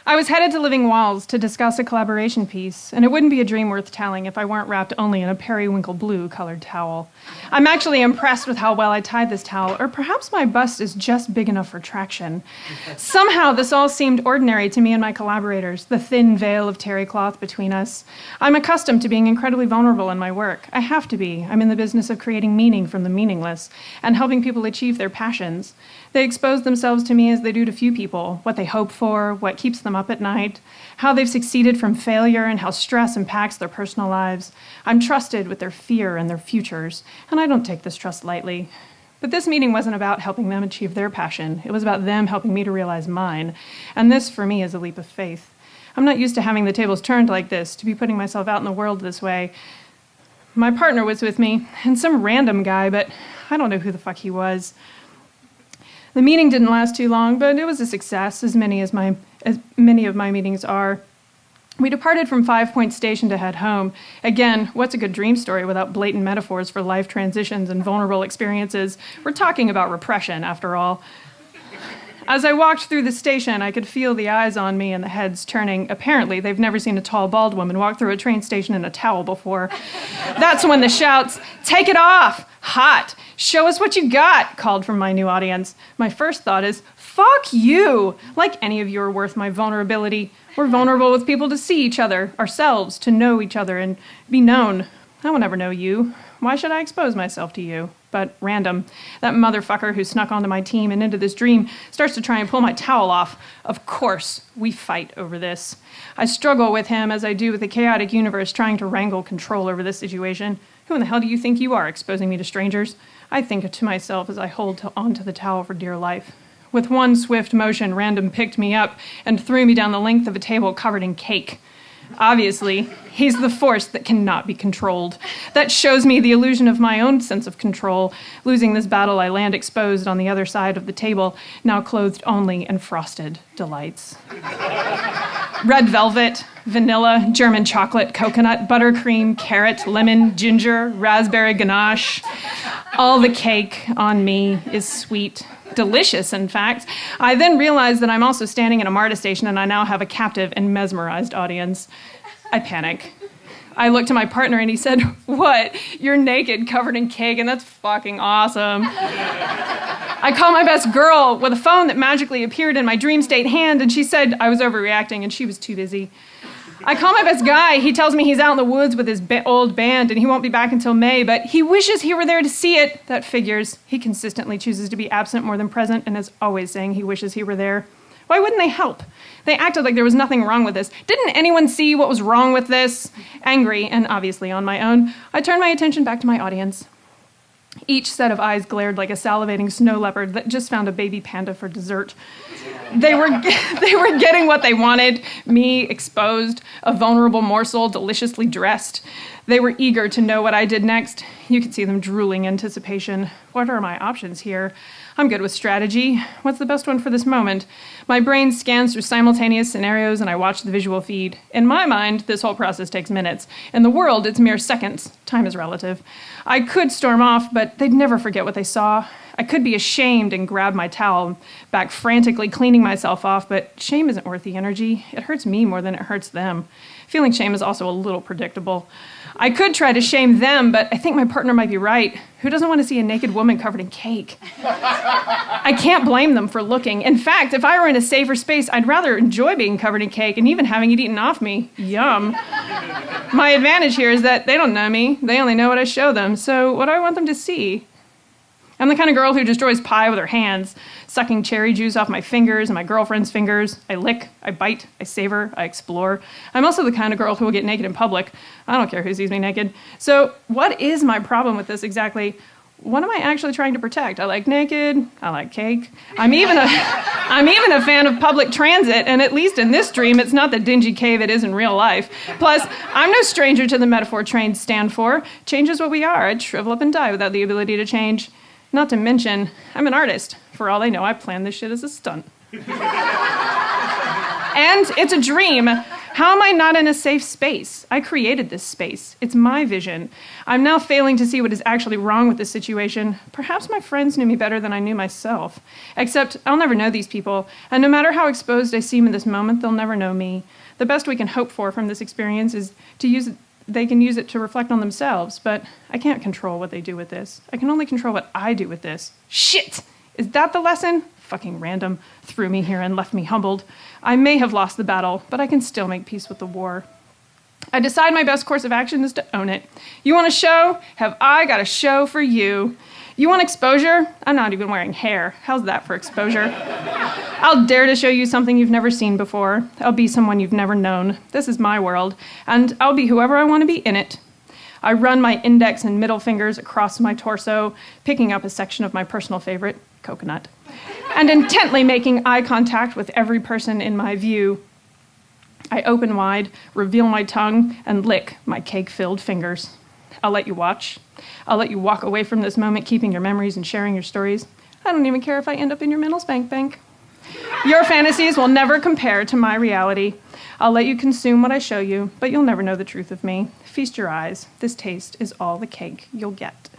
I was headed to Living Walls to discuss a collaboration piece, and it wouldn't be a dream worth telling if I weren't wrapped only in a periwinkle blue colored towel. I'm actually impressed with how well I tied this towel, or perhaps my bust is just big enough for traction. Somehow this all seemed ordinary to me and my collaborators, the thin veil of terry cloth between us. I'm accustomed to being incredibly vulnerable in my work. I have to be. I'm in the business of creating meaning from the meaningless and helping people achieve their passions. They expose themselves to me as they do to few people, what they hope for, what keeps them up at night, how they've succeeded from failure, and how stress impacts their personal lives. I'm trusted with their fear and their futures, and I don't take this trust lightly. But this meeting wasn't about helping them achieve their passion. It was about them helping me to realize mine. And this, for me, is a leap of faith. I'm not used to having the tables turned like this, to be putting myself out in the world this way. My partner was with me, and some random guy, but I don't know who the fuck he was. The meeting didn't last too long, but it was a success, as many of my meetings are. We departed from 5 Point Station to head home. Again, what's a good dream story without blatant metaphors for life transitions and vulnerable experiences? We're talking about repression, after all. As I walked through the station, I could feel the eyes on me and the heads turning. Apparently, they've never seen a tall, bald woman walk through a train station in a towel before. That's when the shouts, "Take it off! Hot! Show us what you got!" called from my new audience. My first thought is, fuck you! Like any of you are worth my vulnerability. We're vulnerable with people to see each other, ourselves, to know each other and be known. I will never know you. Why should I expose myself to you? But random. That motherfucker who snuck onto my team and into this dream starts to try and pull my towel off. Of course, we fight over this. I struggle with him as I do with the chaotic universe trying to wrangle control over this situation. Who in the hell do you think you are, exposing me to strangers? I think to myself as I hold onto the towel for dear life. With one swift motion, Random picked me up and threw me down the length of a table covered in cake. Obviously, he's the force that cannot be controlled. That shows me the illusion of my own sense of control. Losing this battle, I land exposed on the other side of the table, now clothed only in frosted delights. Red velvet, vanilla, German chocolate, coconut, buttercream, carrot, lemon, ginger, raspberry ganache. All the cake on me is sweet. Delicious, in fact. I then realize that I'm also standing in a MARTA station and I now have a captive and mesmerized audience. I panic. I look to my partner and he said, "What? You're naked, covered in cake, and that's fucking awesome." I call my best girl with a phone that magically appeared in my dream state hand, and she said I was overreacting and she was too busy. I call my best guy. He tells me he's out in the woods with his old band and he won't be back until May, but he wishes he were there to see it. That figures. He consistently chooses to be absent more than present and is always saying he wishes he were there. Why wouldn't they help? They acted like there was nothing wrong with this. Didn't anyone see what was wrong with this? Angry, and obviously on my own, I turned my attention back to my audience. Each set of eyes glared like a salivating snow leopard that just found a baby panda for dessert. They were getting what they wanted, me exposed, a vulnerable morsel deliciously dressed. They were eager to know what I did next. You could see them drooling anticipation. What are my options here? I'm good with strategy. What's the best one for this moment? My brain scans through simultaneous scenarios and I watch the visual feed. In my mind, this whole process takes minutes. In the world, it's mere seconds. Time is relative. I could storm off, but they'd never forget what they saw. I could be ashamed and grab my towel, back frantically cleaning myself off, but shame isn't worth the energy. It hurts me more than it hurts them. Feeling shame is also a little predictable. I could try to shame them, but I think my partner might be right. Who doesn't want to see a naked woman covered in cake? I can't blame them for looking. In fact, if I were in a safer space, I'd rather enjoy being covered in cake and even having it eaten off me. Yum. My advantage here is that they don't know me. They only know what I show them. So what do I want them to see? I'm the kind of girl who destroys pie with her hands, sucking cherry juice off my fingers and my girlfriend's fingers. I lick, I bite, I savor, I explore. I'm also the kind of girl who will get naked in public. I don't care who sees me naked. So what is my problem with this exactly? What am I actually trying to protect? I like naked, I like cake. I'm even a fan of public transit, and at least in this dream, it's not the dingy cave it is in real life. Plus, I'm no stranger to the metaphor trains stand for. Change is what we are. I'd shrivel up and die without the ability to change. Not to mention, I'm an artist. For all they know, I planned this shit as a stunt. And it's a dream. How am I not in a safe space? I created this space. It's my vision. I'm now failing to see what is actually wrong with this situation. Perhaps my friends knew me better than I knew myself. Except I'll never know these people, and no matter how exposed I seem in this moment, they'll never know me. The best we can hope for from this experience is they can use it to reflect on themselves, but I can't control what they do with this. I can only control what I do with this. Shit! Is that the lesson? Fucking random. Threw me here and left me humbled. I may have lost the battle, but I can still make peace with the war. I decide my best course of action is to own it. You want a show? Have I got a show for you? You want exposure? I'm not even wearing hair. How's that for exposure? I'll dare to show you something you've never seen before. I'll be someone you've never known. This is my world, and I'll be whoever I want to be in it. I run my index and middle fingers across my torso, picking up a section of my personal favorite, coconut, and intently making eye contact with every person in my view. I open wide, reveal my tongue, and lick my cake-filled fingers. I'll let you watch. I'll let you walk away from this moment, keeping your memories and sharing your stories. I don't even care if I end up in your mental spank bank. Your fantasies will never compare to my reality. I'll let you consume what I show you, but you'll never know the truth of me. Feast your eyes. This taste is all the cake you'll get.